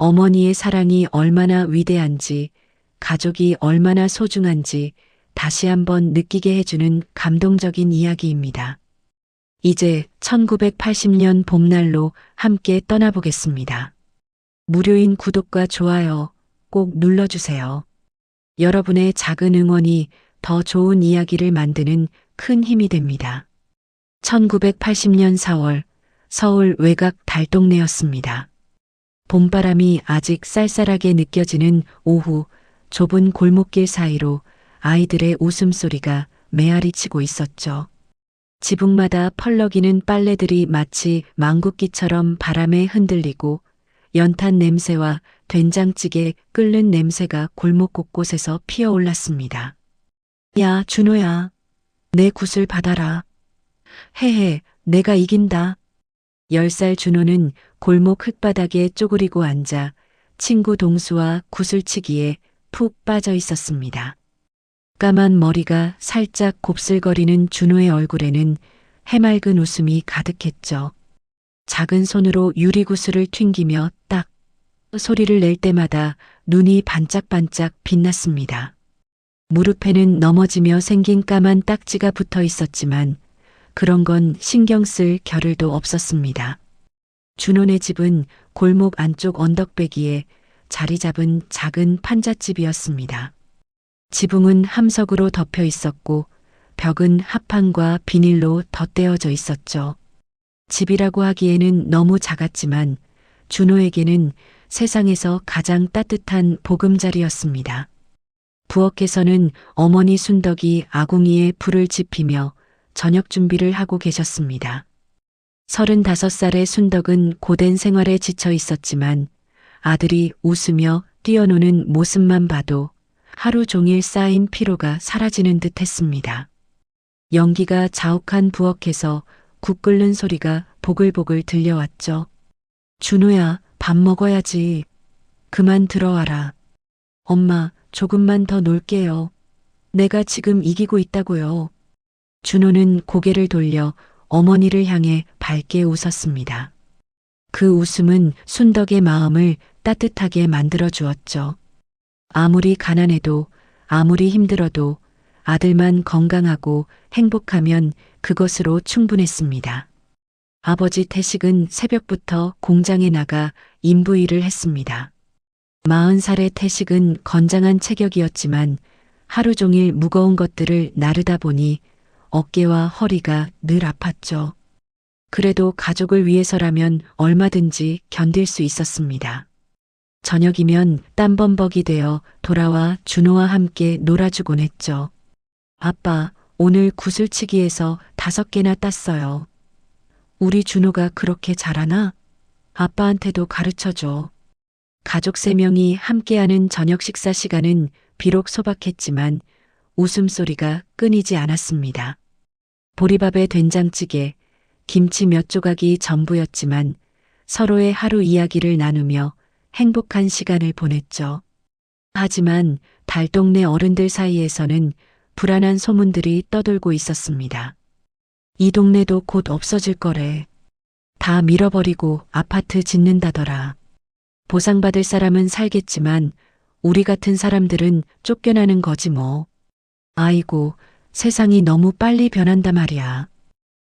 어머니의 사랑이 얼마나 위대한지, 가족이 얼마나 소중한지 다시 한번 느끼게 해주는 감동적인 이야기입니다. 이제 1980년 봄날로 함께 떠나보겠습니다. 무료인 구독과 좋아요 꼭 눌러주세요. 여러분의 작은 응원이 더 좋은 이야기를 만드는 큰 힘이 됩니다. 1980년 4월 서울 외곽 달동네였습니다. 봄바람이 아직 쌀쌀하게 느껴지는 오후, 좁은 골목길 사이로 아이들의 웃음소리가 메아리치고 있었죠. 지붕마다 펄럭이는 빨래들이 마치 망국기처럼 바람에 흔들리고 연탄 냄새와 된장찌개 끓는 냄새가 골목 곳곳에서 피어올랐습니다. 야, 준호야. 내 굿을 받아라. 헤헤, 내가 이긴다. 10살 준호는 골목 흙바닥에 쪼그리고 앉아 친구 동수와 구슬치기에 푹 빠져 있었습니다. 까만 머리가 살짝 곱슬거리는 준호의 얼굴에는 해맑은 웃음이 가득했죠. 작은 손으로 유리구슬을 튕기며 딱 소리를 낼 때마다 눈이 반짝반짝 빛났습니다. 무릎에는 넘어지며 생긴 까만 딱지가 붙어 있었지만 그런 건 신경 쓸 겨를도 없었습니다. 준호네 집은 골목 안쪽 언덕배기에 자리 잡은 작은 판잣집이었습니다. 지붕은 함석으로 덮여 있었고 벽은 합판과 비닐로 덧대어져 있었죠. 집이라고 하기에는 너무 작았지만 준호에게는 세상에서 가장 따뜻한 보금자리였습니다. 부엌에서는 어머니 순덕이 아궁이에 불을 지피며 저녁 준비를 하고 계셨습니다. 35살의 순덕은 고된 생활에 지쳐 있었지만 아들이 웃으며 뛰어노는 모습만 봐도 하루 종일 쌓인 피로가 사라지는 듯 했습니다. 연기가 자욱한 부엌에서 국 끓는 소리가 보글보글 들려왔죠. 준호야, 밥 먹어야지. 그만 들어와라. 엄마, 조금만 더 놀게요. 내가 지금 이기고 있다고요. 준호는 고개를 돌려 어머니를 향해 밝게 웃었습니다. 그 웃음은 순덕의 마음을 따뜻하게 만들어 주었죠. 아무리 가난해도 아무리 힘들어도 아들만 건강하고 행복하면 그것으로 충분했습니다. 아버지 태식은 새벽부터 공장에 나가 인부일을 했습니다. 40살의 태식은 건장한 체격이었지만 하루 종일 무거운 것들을 나르다 보니 어깨와 허리가 늘 아팠죠. 그래도 가족을 위해서라면 얼마든지 견딜 수 있었습니다. 저녁이면 땀범벅이 되어 돌아와 준호와 함께 놀아주곤 했죠. 아빠, 오늘 구슬치기에서 5개나 땄어요. 우리 준호가 그렇게 잘하나? 아빠한테도 가르쳐줘. 가족 3명이 함께하는 저녁 식사 시간은 비록 소박했지만 웃음소리가 끊이지 않았습니다. 보리밥에 된장찌개, 김치 몇 조각이 전부였지만 서로의 하루 이야기를 나누며 행복한 시간을 보냈죠. 하지만 달동네 어른들 사이에서는 불안한 소문들이 떠돌고 있었습니다. 이 동네도 곧 없어질 거래. 다 밀어버리고 아파트 짓는다더라. 보상받을 사람은 살겠지만 우리 같은 사람들은 쫓겨나는 거지 뭐. 아이고, 세상이 너무 빨리 변한다 말이야.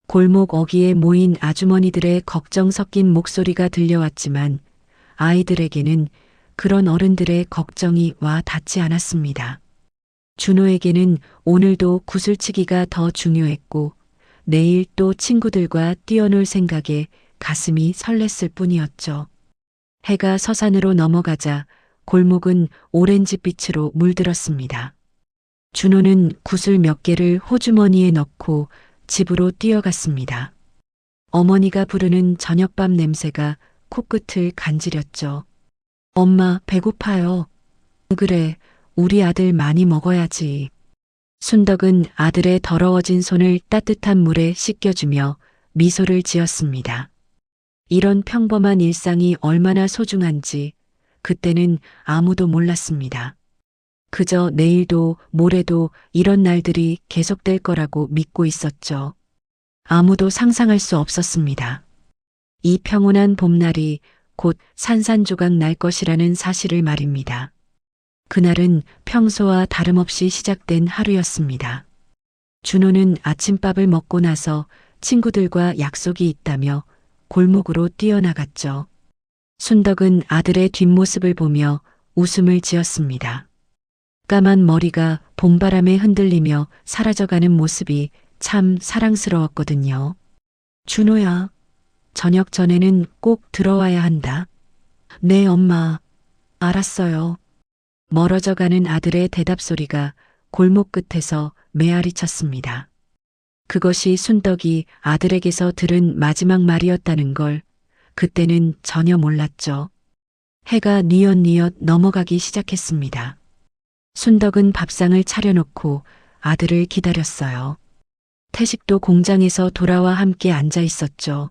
골목 어귀에 모인 아주머니들의 걱정 섞인 목소리가 들려왔지만 아이들에게는 그런 어른들의 걱정이 와 닿지 않았습니다. 준호에게는 오늘도 구슬치기가 더 중요했고 내일 또 친구들과 뛰어놀 생각에 가슴이 설렜을 뿐이었죠. 해가 서산으로 넘어가자 골목은 오렌지빛으로 물들었습니다. 준호는 굿을 몇 개를 호주머니에 넣고 집으로 뛰어갔습니다. 어머니가 부르는 저녁밥 냄새가 코끝을 간지렸죠. 엄마, 배고파요. 그래, 우리 아들 많이 먹어야지. 순덕은 아들의 더러워진 손을 따뜻한 물에 씻겨주며 미소를 지었습니다. 이런 평범한 일상이 얼마나 소중한지 그때는 아무도 몰랐습니다. 그저 내일도 모레도 이런 날들이 계속될 거라고 믿고 있었죠. 아무도 상상할 수 없었습니다. 이 평온한 봄날이 곧 산산조각 날 것이라는 사실을 말입니다. 그날은 평소와 다름없이 시작된 하루였습니다. 준호는 아침밥을 먹고 나서 친구들과 약속이 있다며 골목으로 뛰어나갔죠. 순덕은 아들의 뒷모습을 보며 웃음을 지었습니다. 까만 머리가 봄바람에 흔들리며 사라져가는 모습이 참 사랑스러웠거든요. 준호야, 저녁 전에는 꼭 들어와야 한다. 네, 엄마. 알았어요. 멀어져가는 아들의 대답 소리가 골목 끝에서 메아리 쳤습니다. 그것이 순덕이 아들에게서 들은 마지막 말이었다는 걸 그때는 전혀 몰랐죠. 해가 뉘엿뉘엿 넘어가기 시작했습니다. 순덕은 밥상을 차려놓고 아들을 기다렸어요. 태식도 공장에서 돌아와 함께 앉아 있었죠.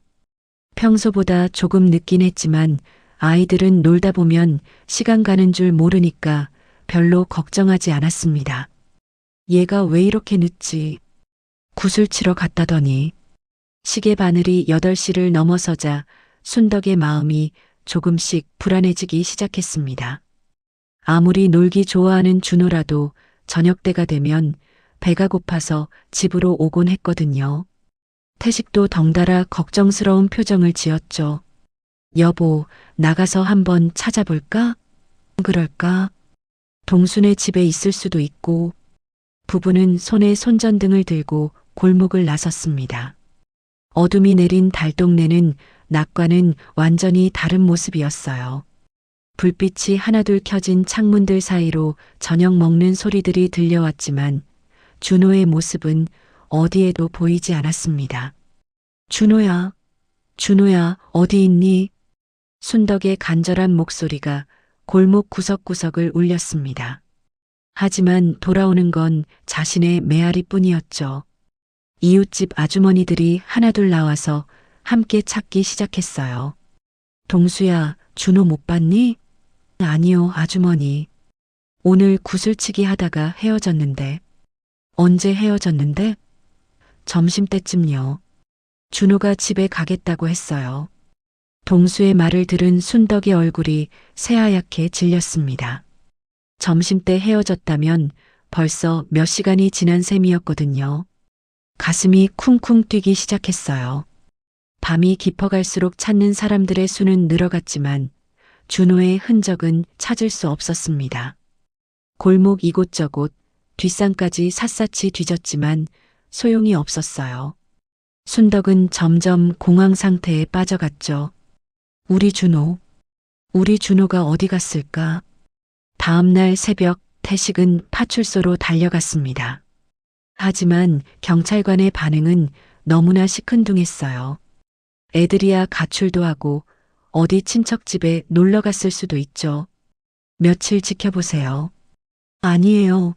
평소보다 조금 늦긴 했지만 아이들은 놀다 보면 시간 가는 줄 모르니까 별로 걱정하지 않았습니다. 얘가 왜 이렇게 늦지? 굿을 치러 갔다더니 시계 바늘이 8시를 넘어서자 순덕의 마음이 조금씩 불안해지기 시작했습니다. 아무리 놀기 좋아하는 준호라도 저녁 때가 되면 배가 고파서 집으로 오곤 했거든요. 태식도 덩달아 걱정스러운 표정을 지었죠. 여보, 나가서 한번 찾아볼까? 그럴까? 동순의 집에 있을 수도 있고. 부부는 손에 손전등을 들고 골목을 나섰습니다. 어둠이 내린 달동네는 낮과는 완전히 다른 모습이었어요. 불빛이 하나둘 켜진 창문들 사이로 저녁 먹는 소리들이 들려왔지만 준호의 모습은 어디에도 보이지 않았습니다. 준호야, 준호야, 어디 있니? 순덕의 간절한 목소리가 골목 구석구석을 울렸습니다. 하지만 돌아오는 건 자신의 메아리뿐이었죠. 이웃집 아주머니들이 하나둘 나와서 함께 찾기 시작했어요. 동수야, 준호 못 봤니? 아니요, 아주머니. 오늘 구슬치기 하다가 헤어졌는데. 언제 헤어졌는데? 점심때쯤요. 준호가 집에 가겠다고 했어요. 동수의 말을 들은 순덕의 얼굴이 새하얗게 질렸습니다. 점심때 헤어졌다면 벌써 몇 시간이 지난 셈이었거든요. 가슴이 쿵쿵 뛰기 시작했어요. 밤이 깊어갈수록 찾는 사람들의 수는 늘어갔지만 준호의 흔적은 찾을 수 없었습니다. 골목 이곳저곳, 뒷산까지 샅샅이 뒤졌지만 소용이 없었어요. 순덕은 점점 공황 상태에 빠져갔죠. 우리 준호가 어디 갔을까? 다음날 새벽 태식은 파출소로 달려갔습니다. 하지만 경찰관의 반응은 너무나 시큰둥했어요. 애들이야 가출도 하고 어디 친척 집에 놀러 갔을 수도 있죠. 며칠 지켜보세요. 아니에요.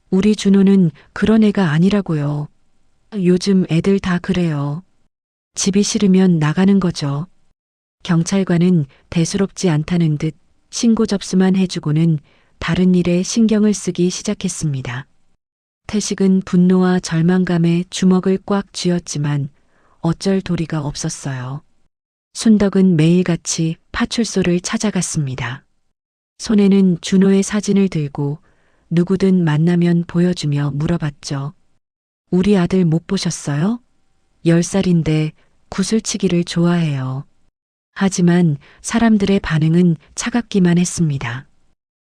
우리 준호는 그런 애가 아니라고요. 요즘 애들 다 그래요. 집이 싫으면 나가는 거죠. 경찰관은 대수롭지 않다는 듯 신고 접수만 해주고는 다른 일에 신경을 쓰기 시작했습니다. 태식은 분노와 절망감에 주먹을 꽉 쥐었지만 어쩔 도리가 없었어요. 순덕은 매일같이 파출소를 찾아갔습니다. 손에는 준호의 사진을 들고 누구든 만나면 보여주며 물어봤죠. 우리 아들 못 보셨어요? 10살인데 구슬치기를 좋아해요. 하지만 사람들의 반응은 차갑기만 했습니다.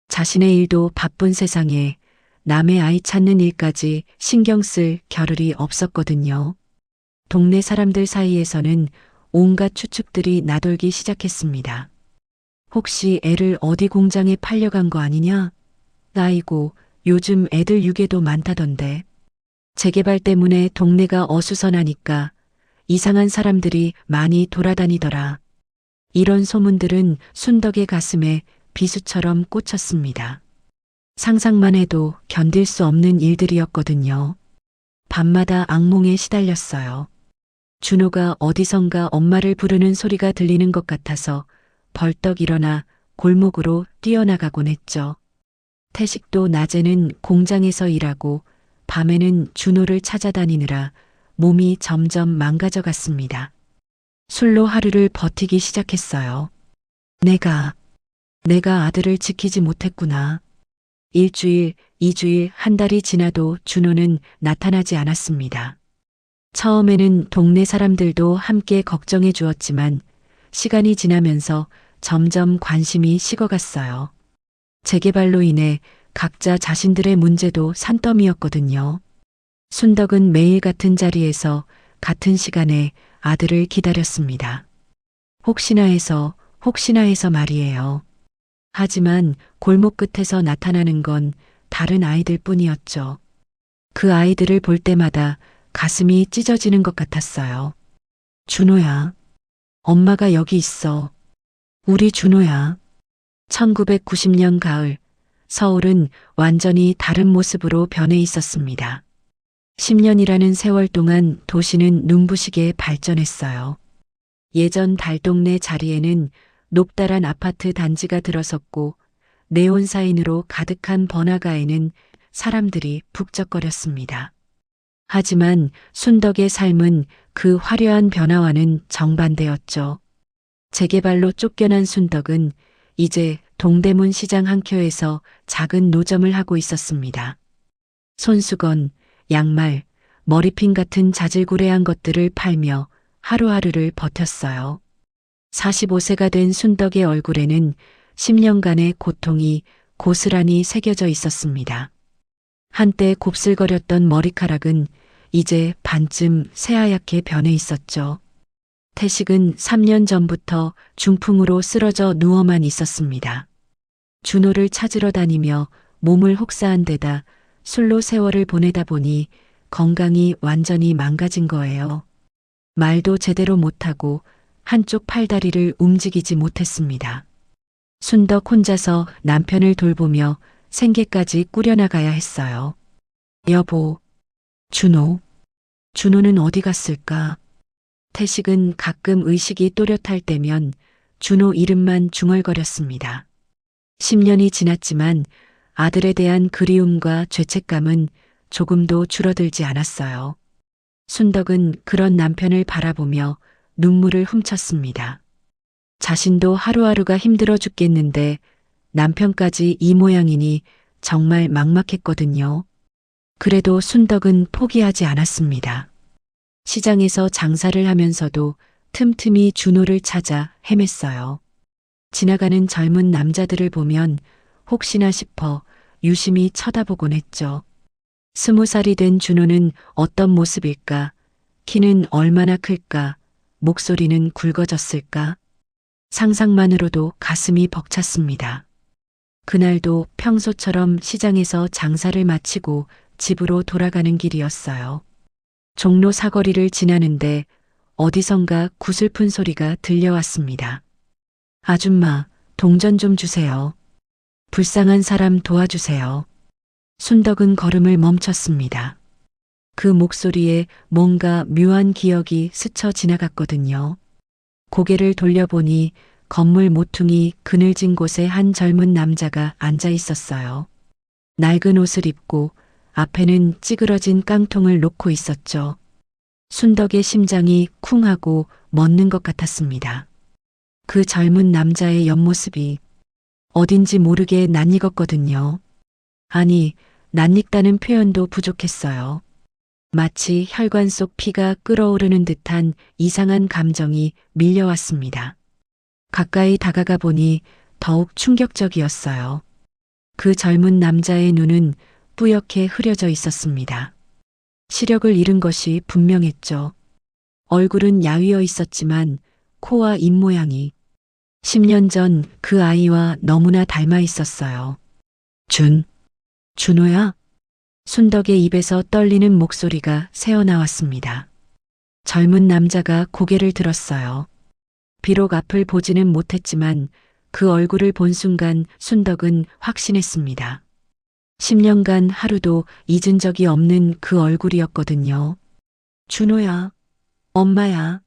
자신의 일도 바쁜 세상에 남의 아이 찾는 일까지 신경 쓸 겨를이 없었거든요. 동네 사람들 사이에서는 온갖 추측들이 나돌기 시작했습니다. 혹시 애를 어디 공장에 팔려간 거 아니냐? 아이고, 요즘 애들 유괴도 많다던데. 재개발 때문에 동네가 어수선하니까 이상한 사람들이 많이 돌아다니더라. 이런 소문들은 순덕의 가슴에 비수처럼 꽂혔습니다. 상상만 해도 견딜 수 없는 일들이었거든요. 밤마다 악몽에 시달렸어요. 준호가 어디선가 엄마를 부르는 소리가 들리는 것 같아서 벌떡 일어나 골목으로 뛰어나가곤 했죠. 태식도 낮에는 공장에서 일하고 밤에는 준호를 찾아다니느라 몸이 점점 망가져 갔습니다. 술로 하루를 버티기 시작했어요. 내가 아들을 지키지 못했구나. 일주일, 2주일, 한 달이 지나도 준호는 나타나지 않았습니다. 처음에는 동네 사람들도 함께 걱정해 주었지만 시간이 지나면서 점점 관심이 식어갔어요. 재개발로 인해 각자 자신들의 문제도 산더미였거든요. 순덕은 매일 같은 자리에서 같은 시간에 아들을 기다렸습니다. 혹시나 해서 말이에요. 하지만 골목 끝에서 나타나는 건 다른 아이들 뿐이었죠. 그 아이들을 볼 때마다 가슴이 찢어지는 것 같았어요. 준호야, 엄마가 여기 있어. 우리 준호야. 1990년 가을, 서울은 완전히 다른 모습으로 변해 있었습니다. 10년이라는 세월 동안 도시는 눈부시게 발전했어요. 예전 달동네 자리에는 높다란 아파트 단지가 들어섰고 네온 사인으로 가득한 번화가에는 사람들이 북적거렸습니다. 하지만 순덕의 삶은 그 화려한 변화와는 정반대였죠. 재개발로 쫓겨난 순덕은 이제 동대문 시장 한켠에서 작은 노점을 하고 있었습니다. 손수건, 양말, 머리핀 같은 자질구레한 것들을 팔며 하루하루를 버텼어요. 45세가 된 순덕의 얼굴에는 10년간의 고통이 고스란히 새겨져 있었습니다. 한때 곱슬거렸던 머리카락은 이제 반쯤 새하얗게 변해 있었죠. 태식은 3년 전부터 중풍으로 쓰러져 누워만 있었습니다. 준호를 찾으러 다니며 몸을 혹사한 데다 술로 세월을 보내다 보니 건강이 완전히 망가진 거예요. 말도 제대로 못하고 한쪽 팔다리를 움직이지 못했습니다. 순덕 혼자서 남편을 돌보며 생계까지 꾸려나가야 했어요. 여보, 준호는 어디 갔을까? 태식은 가끔 의식이 또렷할 때면 준호 이름만 중얼거렸습니다. 10년이 지났지만 아들에 대한 그리움과 죄책감은 조금도 줄어들지 않았어요. 순덕은 그런 남편을 바라보며 눈물을 훔쳤습니다. 자신도 하루하루가 힘들어 죽겠는데 남편까지 이 모양이니 정말 막막했거든요. 그래도 순덕은 포기하지 않았습니다. 시장에서 장사를 하면서도 틈틈이 준호를 찾아 헤맸어요. 지나가는 젊은 남자들을 보면 혹시나 싶어 유심히 쳐다보곤 했죠. 20살이 된 준호는 어떤 모습일까? 키는 얼마나 클까? 목소리는 굵어졌을까? 상상만으로도 가슴이 벅찼습니다. 그날도 평소처럼 시장에서 장사를 마치고 집으로 돌아가는 길이었어요. 종로 사거리를 지나는데 어디선가 구슬픈 소리가 들려왔습니다. 아줌마, 동전 좀 주세요. 불쌍한 사람 도와주세요. 순덕은 걸음을 멈췄습니다. 그 목소리에 뭔가 묘한 기억이 스쳐 지나갔거든요. 고개를 돌려보니 건물 모퉁이 그늘진 곳에 한 젊은 남자가 앉아 있었어요. 낡은 옷을 입고 앞에는 찌그러진 깡통을 놓고 있었죠. 순덕의 심장이 쿵하고 멎는 것 같았습니다. 그 젊은 남자의 옆모습이 어딘지 모르게 낯익었거든요. 아니, 낯익다는 표현도 부족했어요. 마치 혈관 속 피가 끓어오르는 듯한 이상한 감정이 밀려왔습니다. 가까이 다가가 보니 더욱 충격적이었어요. 그 젊은 남자의 눈은 뿌옇게 흐려져 있었습니다. 시력을 잃은 것이 분명했죠. 얼굴은 야위어 있었지만 코와 입 모양이 10년 전 그 아이와 너무나 닮아 있었어요. 준호야? 순덕의 입에서 떨리는 목소리가 새어나왔습니다. 젊은 남자가 고개를 들었어요. 비록 앞을 보지는 못했지만 그 얼굴을 본 순간 순덕은 확신했습니다. 10년간 하루도 잊은 적이 없는 그 얼굴이었거든요. 준호야, 엄마야,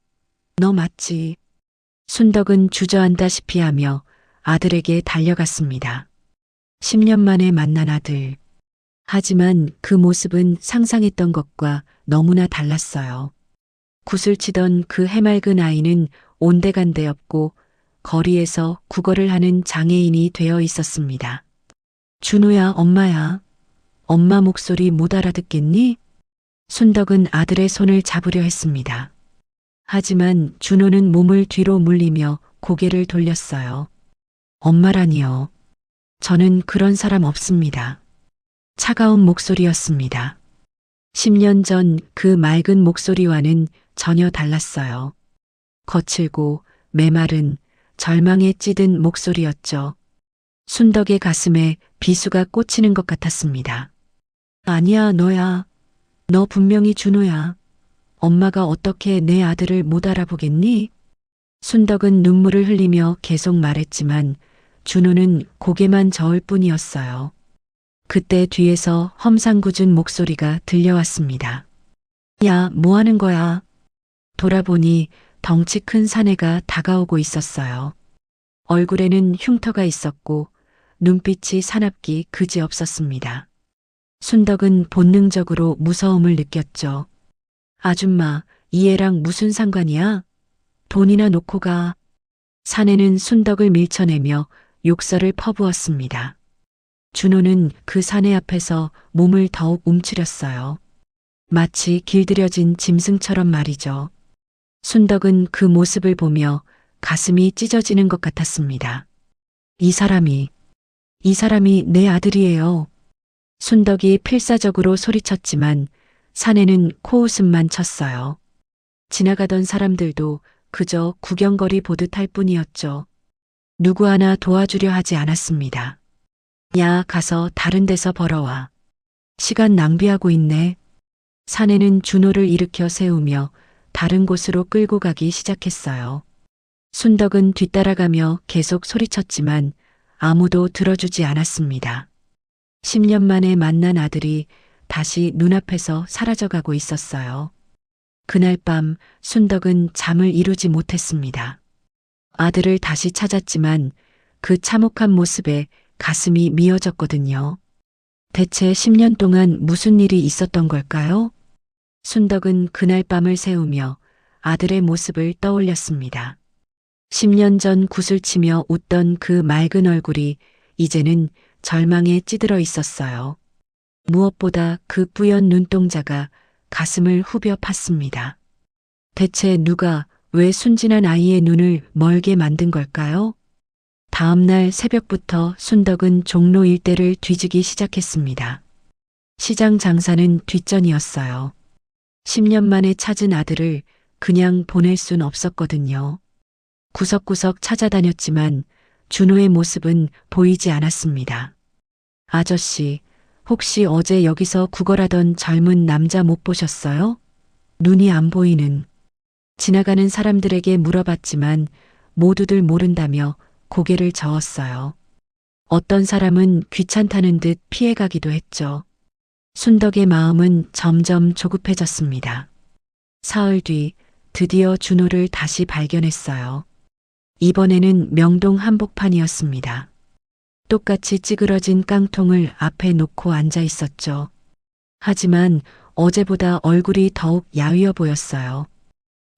너 맞지? 순덕은 주저앉다시피 하며 아들에게 달려갔습니다. 10년 만에 만난 아들. 하지만 그 모습은 상상했던 것과 너무나 달랐어요. 구슬치던 그 해맑은 아이는 온데간데 없고 거리에서 구걸을 하는 장애인이 되어 있었습니다. 준호야, 엄마야. 엄마 목소리 못 알아듣겠니? 순덕은 아들의 손을 잡으려 했습니다. 하지만 준호는 몸을 뒤로 물리며 고개를 돌렸어요. 엄마라니요. 저는 그런 사람 없습니다. 차가운 목소리였습니다. 10년 전 그 맑은 목소리와는 전혀 달랐어요. 거칠고 메마른 절망에 찌든 목소리였죠. 순덕의 가슴에 비수가 꽂히는 것 같았습니다. 아니야, 너야. 너 분명히 준호야. 엄마가 어떻게 내 아들을 못 알아보겠니? 순덕은 눈물을 흘리며 계속 말했지만 준호는 고개만 저을 뿐이었어요. 그때 뒤에서 험상궂은 목소리가 들려왔습니다. 야, 뭐 하는 거야? 돌아보니 덩치 큰 사내가 다가오고 있었어요. 얼굴에는 흉터가 있었고 눈빛이 사납기 그지없었습니다. 순덕은 본능적으로 무서움을 느꼈죠. 아줌마, 이 애랑 무슨 상관이야? 돈이나 놓고 가. 사내는 순덕을 밀쳐내며 욕설을 퍼부었습니다. 준호는 그 사내 앞에서 몸을 더욱 움츠렸어요. 마치 길들여진 짐승처럼 말이죠. 순덕은 그 모습을 보며 가슴이 찢어지는 것 같았습니다. 이 사람이 내 아들이에요. 순덕이 필사적으로 소리쳤지만 사내는 코웃음만 쳤어요. 지나가던 사람들도 그저 구경거리 보듯 할 뿐이었죠. 누구 하나 도와주려 하지 않았습니다. 야, 가서 다른 데서 벌어와. 시간 낭비하고 있네. 사내는 준호를 일으켜 세우며 다른 곳으로 끌고 가기 시작했어요. 순덕은 뒤따라가며 계속 소리쳤지만 아무도 들어주지 않았습니다. 10년 만에 만난 아들이 다시 눈앞에서 사라져가고 있었어요. 그날 밤 순덕은 잠을 이루지 못했습니다. 아들을 다시 찾았지만 그 참혹한 모습에 가슴이 미어졌거든요. 대체 10년 동안 무슨 일이 있었던 걸까요? 순덕은 그날 밤을 새우며 아들의 모습을 떠올렸습니다. 10년 전 구슬치며 웃던 그 맑은 얼굴이 이제는 절망에 찌들어 있었어요. 무엇보다 그 뿌연 눈동자가 가슴을 후벼 팠습니다. 대체 누가 왜 순진한 아이의 눈을 멀게 만든 걸까요? 다음 날 새벽부터 순덕은 종로 일대를 뒤지기 시작했습니다. 시장 장사는 뒷전이었어요. 10년 만에 찾은 아들을 그냥 보낼 순 없었거든요. 구석구석 찾아다녔지만 준호의 모습은 보이지 않았습니다. 아저씨, 혹시 어제 여기서 구걸하던 젊은 남자 못 보셨어요? 눈이 안 보이는. 지나가는 사람들에게 물어봤지만 모두들 모른다며 고개를 저었어요. 어떤 사람은 귀찮다는 듯 피해가기도 했죠. 순덕의 마음은 점점 조급해졌습니다. 사흘 뒤 드디어 준호를 다시 발견했어요. 이번에는 명동 한복판이었습니다. 똑같이 찌그러진 깡통을 앞에 놓고 앉아 있었죠. 하지만 어제보다 얼굴이 더욱 야위어 보였어요.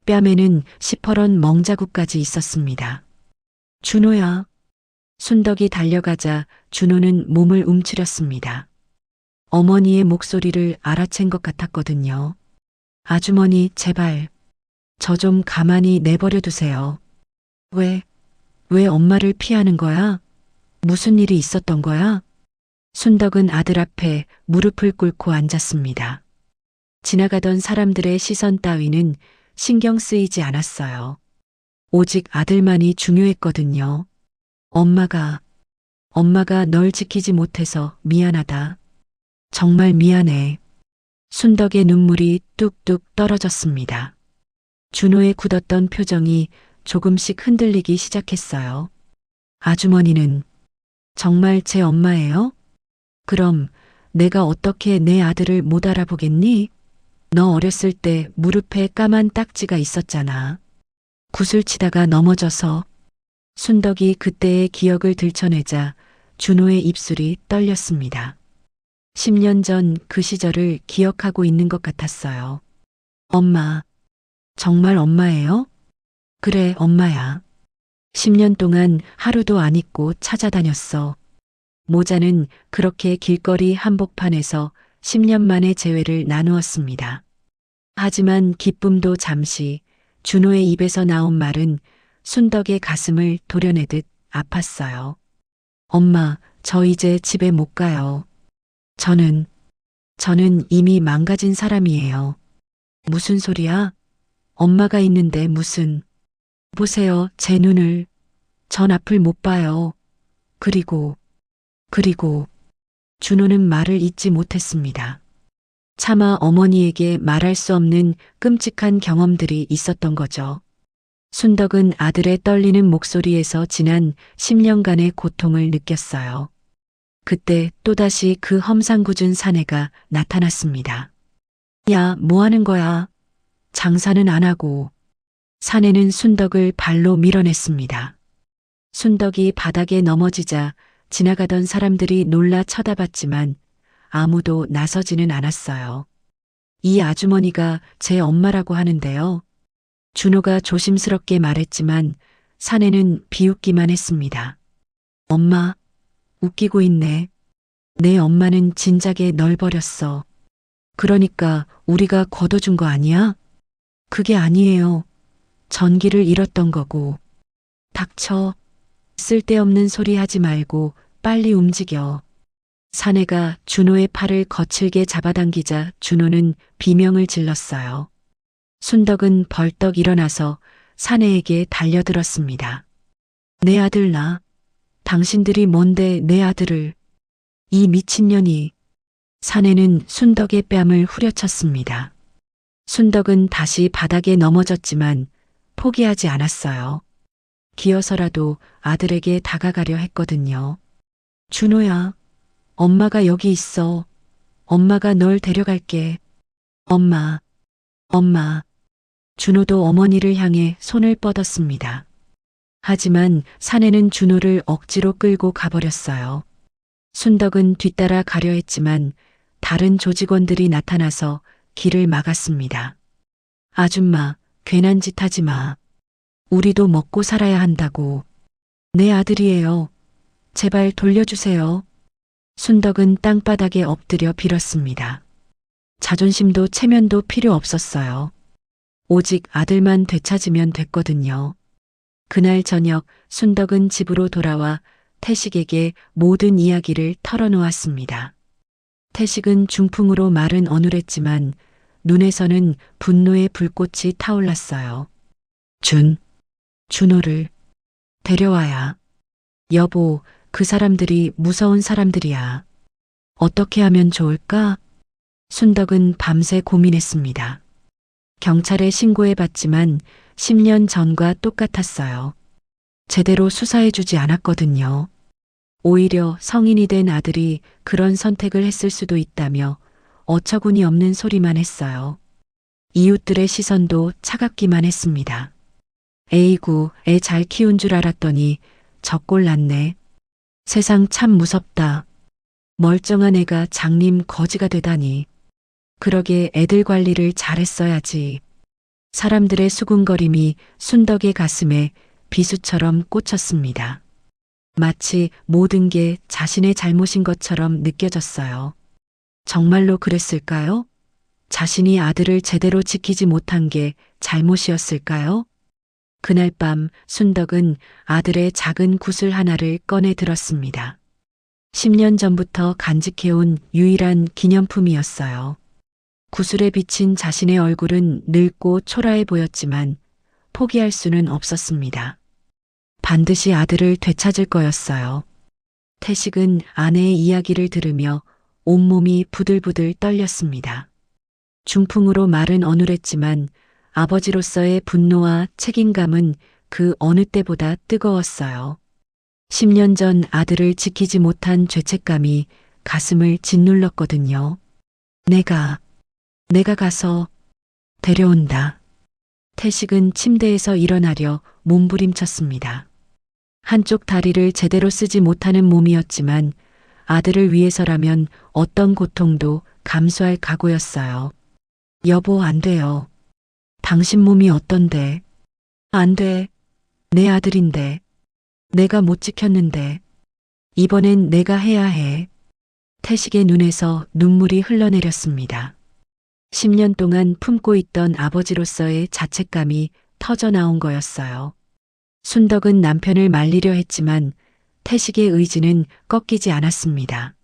뺨에는 시퍼런 멍자국까지 있었습니다. 준호야. 순덕이 달려가자 준호는 몸을 움츠렸습니다. 어머니의 목소리를 알아챈 것 같았거든요. 아주머니, 제발. 저 좀 가만히 내버려 두세요. 왜 엄마를 피하는 거야? 무슨 일이 있었던 거야? 순덕은 아들 앞에 무릎을 꿇고 앉았습니다. 지나가던 사람들의 시선 따위는 신경 쓰이지 않았어요. 오직 아들만이 중요했거든요. 엄마가 널 지키지 못해서 미안하다. 정말 미안해. 순덕의 눈물이 뚝뚝 떨어졌습니다. 준호의 굳었던 표정이 조금씩 흔들리기 시작했어요. 아주머니는 정말 제 엄마예요? 그럼 내가 어떻게 내 아들을 못 알아보겠니? 너 어렸을 때 무릎에 까만 딱지가 있었잖아. 구슬치다가 넘어져서. 순덕이 그때의 기억을 들춰내자 준호의 입술이 떨렸습니다. 10년 전 그 시절을 기억하고 있는 것 같았어요. 엄마, 정말 엄마예요? 그래, 엄마야. 10년 동안 하루도 안 입고 찾아다녔어. 모자는 그렇게 길거리 한복판에서 10년 만에 재회를 나누었습니다. 하지만 기쁨도 잠시, 준호의 입에서 나온 말은 순덕의 가슴을 도려내듯 아팠어요. 엄마, 저 이제 집에 못 가요. 저는 이미 망가진 사람이에요. 무슨 소리야? 엄마가 있는데 무슨. 보세요, 제 눈을. 전 앞을 못 봐요. 그리고, 준호는 말을 잇지 못했습니다. 차마 어머니에게 말할 수 없는 끔찍한 경험들이 있었던 거죠. 순덕은 아들의 떨리는 목소리에서 지난 10년간의 고통을 느꼈어요. 그때 또다시 그 험상궂은 사내가 나타났습니다. 야, 뭐 하는 거야? 장사는 안 하고. 사내는 순덕을 발로 밀어냈습니다. 순덕이 바닥에 넘어지자 지나가던 사람들이 놀라 쳐다봤지만 아무도 나서지는 않았어요. 이 아주머니가 제 엄마라고 하는데요. 준호가 조심스럽게 말했지만 사내는 비웃기만 했습니다. 엄마, 웃기고 있네. 내 엄마는 진작에 널 버렸어. 그러니까 우리가 걷어준 거 아니야? 그게 아니에요. 전기를 잃었던 거고. 닥쳐. 쓸데없는 소리 하지 말고 빨리 움직여. 사내가 준호의 팔을 거칠게 잡아당기자 준호는 비명을 질렀어요. 순덕은 벌떡 일어나서 사내에게 달려들었습니다. 내 아들 나. 당신들이 뭔데 내 아들을. 이 미친년이. 사내는 순덕의 뺨을 후려쳤습니다. 순덕은 다시 바닥에 넘어졌지만 포기하지 않았어요. 기어서라도 아들에게 다가가려 했거든요. 준호야, 엄마가 여기 있어. 엄마가 널 데려갈게. 엄마. 준호도 어머니를 향해 손을 뻗었습니다. 하지만 사내는 준호를 억지로 끌고 가버렸어요. 순덕은 뒤따라 가려 했지만 다른 조직원들이 나타나서 길을 막았습니다. 아줌마, 괜한 짓 하지 마. 우리도 먹고 살아야 한다고. 내 아들이에요. 제발 돌려주세요. 순덕은 땅바닥에 엎드려 빌었습니다. 자존심도 체면도 필요 없었어요. 오직 아들만 되찾으면 됐거든요. 그날 저녁 순덕은 집으로 돌아와 태식에게 모든 이야기를 털어놓았습니다. 태식은 중풍으로 말은 어눌했지만 눈에서는 분노의 불꽃이 타올랐어요. 준호를 데려와야. 여보, 그 사람들이 무서운 사람들이야. 어떻게 하면 좋을까? 순덕은 밤새 고민했습니다. 경찰에 신고해봤지만 10년 전과 똑같았어요. 제대로 수사해주지 않았거든요. 오히려 성인이 된 아들이 그런 선택을 했을 수도 있다며 어처구니 없는 소리만 했어요. 이웃들의 시선도 차갑기만 했습니다. 에이구, 애 잘 키운 줄 알았더니 저꼴 났네. 세상 참 무섭다. 멀쩡한 애가 장님 거지가 되다니. 그러게 애들 관리를 잘했어야지. 사람들의 수군거림이 순덕의 가슴에 비수처럼 꽂혔습니다. 마치 모든 게 자신의 잘못인 것처럼 느껴졌어요. 정말로 그랬을까요? 자신이 아들을 제대로 지키지 못한 게 잘못이었을까요? 그날 밤 순덕은 아들의 작은 구슬 하나를 꺼내 들었습니다. 10년 전부터 간직해온 유일한 기념품이었어요. 구슬에 비친 자신의 얼굴은 늙고 초라해 보였지만 포기할 수는 없었습니다. 반드시 아들을 되찾을 거였어요. 태식은 아내의 이야기를 들으며 온몸이 부들부들 떨렸습니다. 중풍으로 말은 어눌했지만 아버지로서의 분노와 책임감은 그 어느 때보다 뜨거웠어요. 10년 전 아들을 지키지 못한 죄책감이 가슴을 짓눌렀거든요. 내가 가서 데려온다. 태식은 침대에서 일어나려 몸부림쳤습니다. 한쪽 다리를 제대로 쓰지 못하는 몸이었지만 아들을 위해서라면 어떤 고통도 감수할 각오였어요. 여보, 안 돼요. 당신 몸이 어떤데? 안 돼. 내 아들인데. 내가 못 지켰는데 이번엔 내가 해야 해. 태식의 눈에서 눈물이 흘러내렸습니다. 10년 동안 품고 있던 아버지로서의 자책감이 터져 나온 거였어요. 순덕은 남편을 말리려 했지만 태식의 의지는 꺾이지 않았습니다.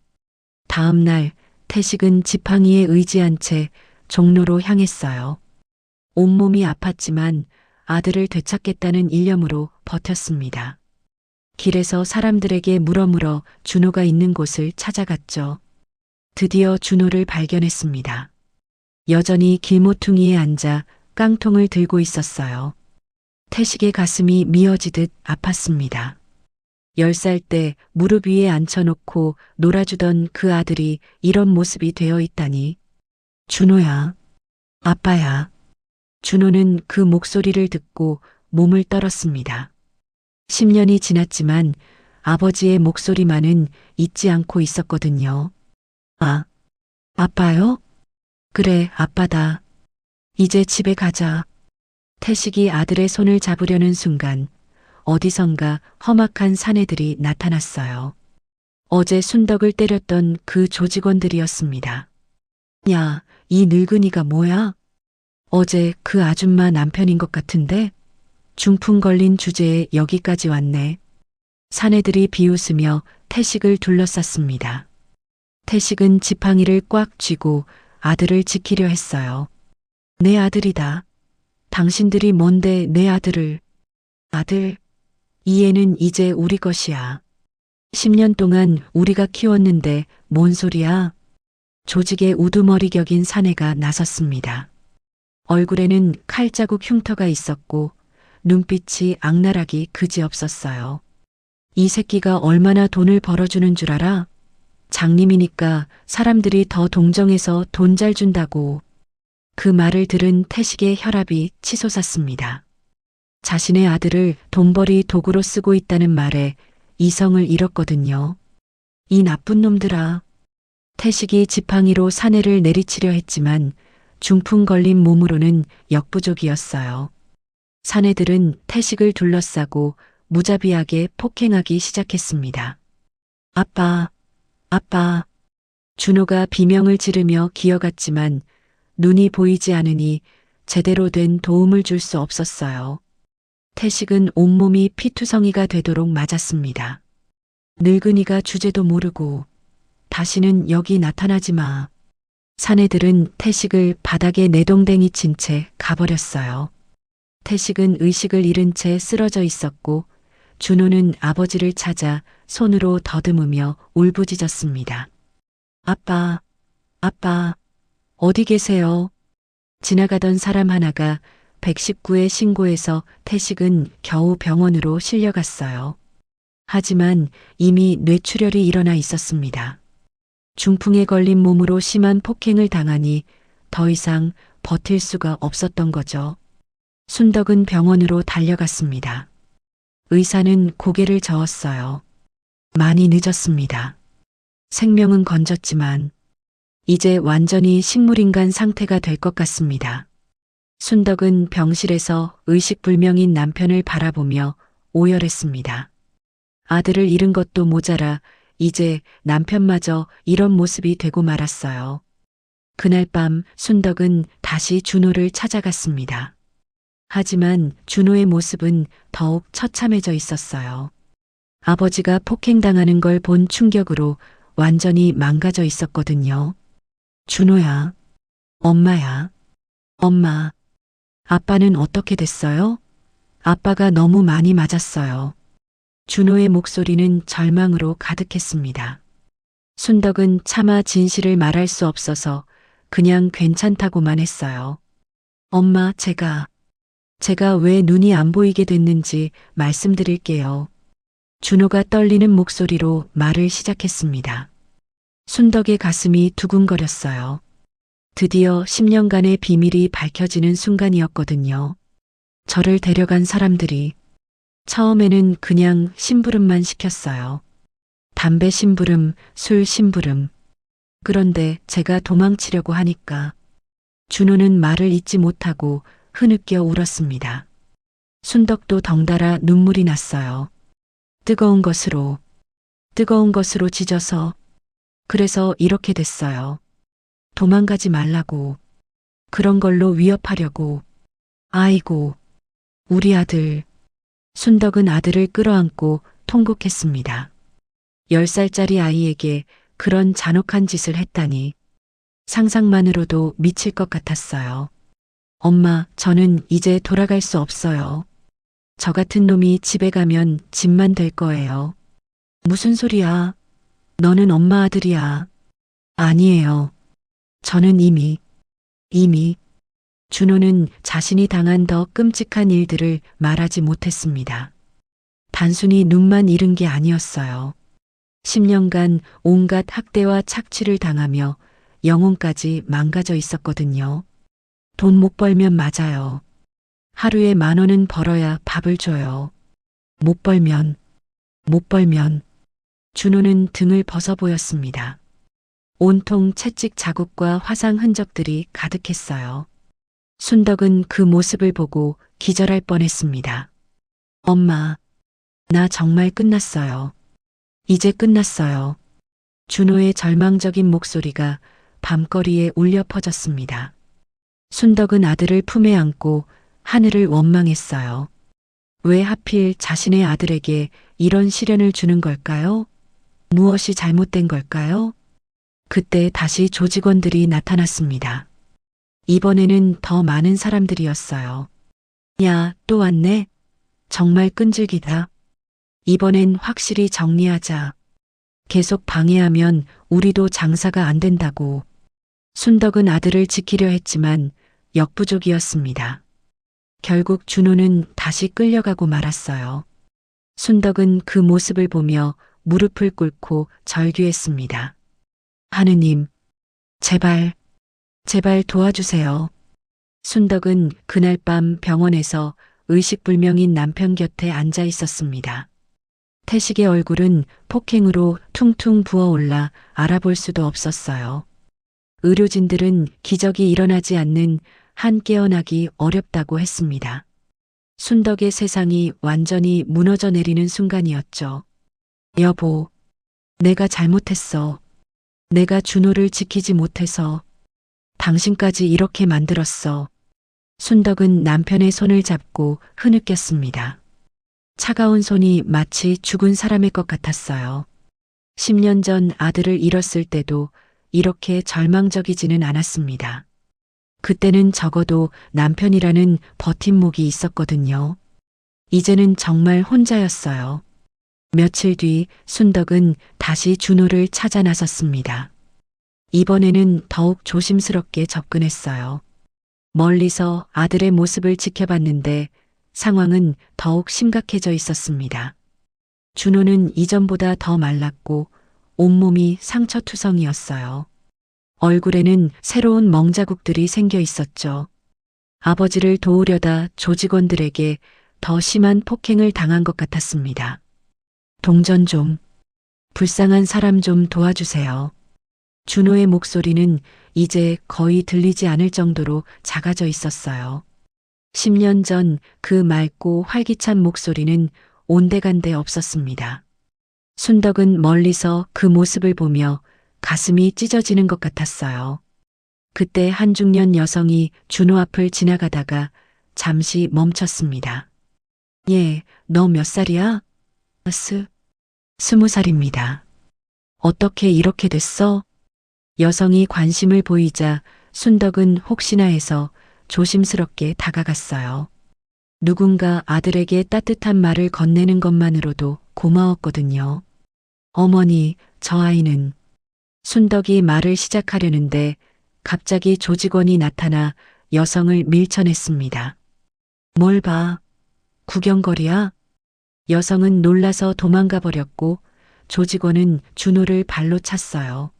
다음 날 태식은 지팡이에 의지한 채 종로로 향했어요. 온몸이 아팠지만 아들을 되찾겠다는 일념으로 버텼습니다. 길에서 사람들에게 물어물어 준호가 있는 곳을 찾아갔죠. 드디어 준호를 발견했습니다. 여전히 길모퉁이에 앉아 깡통을 들고 있었어요. 태식의 가슴이 미어지듯 아팠습니다. 10살 때 무릎 위에 앉혀놓고 놀아주던 그 아들이 이런 모습이 되어 있다니. 준호야, 아빠야. 준호는 그 목소리를 듣고 몸을 떨었습니다. 10년이 지났지만 아버지의 목소리만은 잊지 않고 있었거든요. 아, 아빠요? 그래, 아빠다. 이제 집에 가자. 태식이 아들의 손을 잡으려는 순간 어디선가 험악한 사내들이 나타났어요. 어제 순덕을 때렸던 그 조직원들이었습니다. 야, 이 늙은이가 뭐야? 어제 그 아줌마 남편인 것 같은데? 중풍 걸린 주제에 여기까지 왔네. 사내들이 비웃으며 태식을 둘러쌌습니다. 태식은 지팡이를 꽉 쥐고 아들을 지키려 했어요. 내 아들이다. 당신들이 뭔데 내 아들을. 아들, 이 애는 이제 우리 것이야. 10년 동안 우리가 키웠는데 뭔 소리야? 조직의 우두머리 격인 사내가 나섰습니다. 얼굴에는 칼자국 흉터가 있었고 눈빛이 악랄하기 그지없었어요. 이 새끼가 얼마나 돈을 벌어주는 줄 알아? 장님이니까 사람들이 더 동정해서 돈 잘 준다고. 그 말을 들은 태식의 혈압이 치솟았습니다. 자신의 아들을 돈벌이 도구로 쓰고 있다는 말에 이성을 잃었거든요. 이 나쁜 놈들아. 태식이 지팡이로 사내를 내리치려 했지만 중풍 걸린 몸으로는 역부족이었어요. 사내들은 태식을 둘러싸고 무자비하게 폭행하기 시작했습니다. 아빠, 아빠. 준호가 비명을 지르며 기어갔지만 눈이 보이지 않으니 제대로 된 도움을 줄 수 없었어요. 태식은 온몸이 피투성이가 되도록 맞았습니다. 늙은이가 주제도 모르고 다시는 여기 나타나지 마. 사내들은 태식을 바닥에 내동댕이 친 채 가버렸어요. 태식은 의식을 잃은 채 쓰러져 있었고 준호는 아버지를 찾아 손으로 더듬으며 울부짖었습니다. 아빠, 아빠, 어디 계세요? 지나가던 사람 하나가 119에 신고해서 태식은 겨우 병원으로 실려갔어요. 하지만 이미 뇌출혈이 일어나 있었습니다. 중풍에 걸린 몸으로 심한 폭행을 당하니 더 이상 버틸 수가 없었던 거죠. 순덕은 병원으로 달려갔습니다. 의사는 고개를 저었어요. 많이 늦었습니다. 생명은 건졌지만 이제 완전히 식물인간 상태가 될 것 같습니다. 순덕은 병실에서 의식불명인 남편을 바라보며 오열했습니다. 아들을 잃은 것도 모자라 이제 남편마저 이런 모습이 되고 말았어요. 그날 밤 순덕은 다시 준호를 찾아갔습니다. 하지만 준호의 모습은 더욱 처참해져 있었어요. 아버지가 폭행당하는 걸 본 충격으로 완전히 망가져 있었거든요. 준호야, 엄마야, 엄마, 아빠는 어떻게 됐어요? 아빠가 너무 많이 맞았어요. 준호의 목소리는 절망으로 가득했습니다. 순덕은 차마 진실을 말할 수 없어서 그냥 괜찮다고만 했어요. 엄마, 제가 왜 눈이 안 보이게 됐는지 말씀드릴게요. 준호가 떨리는 목소리로 말을 시작했습니다. 순덕의 가슴이 두근거렸어요. 드디어 10년간의 비밀이 밝혀지는 순간이었거든요. 저를 데려간 사람들이 처음에는 그냥 심부름만 시켰어요. 담배 심부름, 술 심부름. 그런데 제가 도망치려고 하니까 준호는 말을 잇지 못하고 흐느껴 울었습니다. 순덕도 덩달아 눈물이 났어요. 뜨거운 것으로 지져서 그래서 이렇게 됐어요. 도망가지 말라고. 그런 걸로 위협하려고. 아이고, 우리 아들. 순덕은 아들을 끌어안고 통곡했습니다. 10살짜리 아이에게 그런 잔혹한 짓을 했다니 상상만으로도 미칠 것 같았어요. 엄마, 저는 이제 돌아갈 수 없어요. 저 같은 놈이 집에 가면 집만 될 거예요. 무슨 소리야? 너는 엄마 아들이야. 아니에요. 저는 이미 준호는 자신이 당한 더 끔찍한 일들을 말하지 못했습니다. 단순히 눈만 잃은 게 아니었어요. 10년간 온갖 학대와 착취를 당하며 영혼까지 망가져 있었거든요. 돈 못 벌면 맞아요. 하루에 10,000원은 벌어야 밥을 줘요. 못 벌면. 준호는 등을 벗어 보였습니다. 온통 채찍 자국과 화상 흔적들이 가득했어요. 순덕은 그 모습을 보고 기절할 뻔했습니다. 엄마, 나 정말 끝났어요. 이제 끝났어요. 준호의 절망적인 목소리가 밤거리에 울려 퍼졌습니다. 순덕은 아들을 품에 안고 하늘을 원망했어요. 왜 하필 자신의 아들에게 이런 시련을 주는 걸까요? 무엇이 잘못된 걸까요? 그때 다시 조직원들이 나타났습니다. 이번에는 더 많은 사람들이었어요. 야, 또 왔네? 정말 끈질기다. 이번엔 확실히 정리하자. 계속 방해하면 우리도 장사가 안 된다고. 순덕은 아들을 지키려 했지만 역부족이었습니다. 결국 준호는 다시 끌려가고 말았어요. 순덕은 그 모습을 보며 무릎을 꿇고 절규했습니다. 하느님, 제발 도와주세요. 순덕은 그날 밤 병원에서 의식불명인 남편 곁에 앉아 있었습니다. 태식의 얼굴은 폭행으로 퉁퉁 부어올라 알아볼 수도 없었어요. 의료진들은 기적이 일어나지 않는 한 깨어나기 어렵다고 했습니다. 순덕의 세상이 완전히 무너져 내리는 순간이었죠. 여보, 내가 잘못했어. 내가 준호를 지키지 못해서 당신까지 이렇게 만들었어. 순덕은 남편의 손을 잡고 흐느꼈습니다. 차가운 손이 마치 죽은 사람의 것 같았어요. 10년 전 아들을 잃었을 때도 이렇게 절망적이지는 않았습니다. 그때는 적어도 남편이라는 버팀목이 있었거든요. 이제는 정말 혼자였어요. 며칠 뒤 순덕은 다시 준호를 찾아 나섰습니다. 이번에는 더욱 조심스럽게 접근했어요. 멀리서 아들의 모습을 지켜봤는데 상황은 더욱 심각해져 있었습니다. 준호는 이전보다 더 말랐고 온몸이 상처투성이었어요. 얼굴에는 새로운 멍자국들이 생겨 있었죠. 아버지를 도우려다 조직원들에게 더 심한 폭행을 당한 것 같았습니다. 동전 좀, 불쌍한 사람 좀 도와주세요. 준호의 목소리는 이제 거의 들리지 않을 정도로 작아져 있었어요. 10년 전 그 맑고 활기찬 목소리는 온데간데 없었습니다. 순덕은 멀리서 그 모습을 보며 가슴이 찢어지는 것 같았어요. 그때 한 중년 여성이 준호 앞을 지나가다가 잠시 멈췄습니다. 예, 너 몇 살이야? 20살입니다. 어떻게 이렇게 됐어? 여성이 관심을 보이자 순덕은 혹시나 해서 조심스럽게 다가갔어요. 누군가 아들에게 따뜻한 말을 건네는 것만으로도 고마웠거든요. 어머니, 저 아이는. 순덕이 말을 시작하려는데 갑자기 조직원이 나타나 여성을 밀쳐냈습니다. 뭘 봐? 구경거리야? 여성은 놀라서 도망가 버렸고 조직원은 준호를 발로 찼어요.